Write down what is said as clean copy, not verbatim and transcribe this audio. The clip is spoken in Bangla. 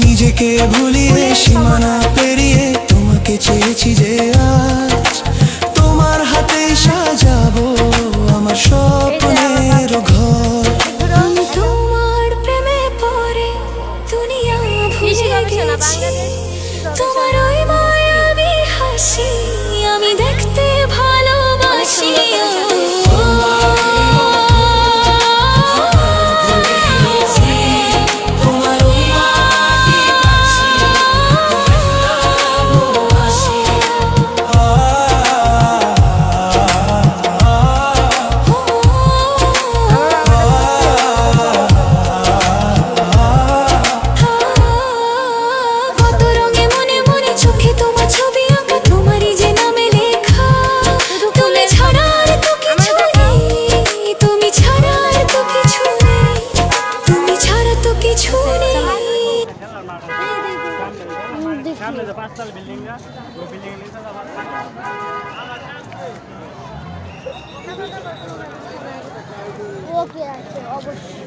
নিজেকে ভুলিয়ে সীমানা পেরিয়ে তোমাকে চেয়েছি যে আজ তোমার হাতে সাজাবো আমার স্বপ্নের ঘর। আমি তোমার প্রেমে পড়ে দুনিয়া ভুলে গেছি, তোমার ওই মায়াবী হাসি আমি দেখতে ভালোবাসি। সামনে যে পাঁচতলা বিল্ডিং না ওই বিল্ডিং এর নিচে যাবার ওকে আছে অবশ্যই।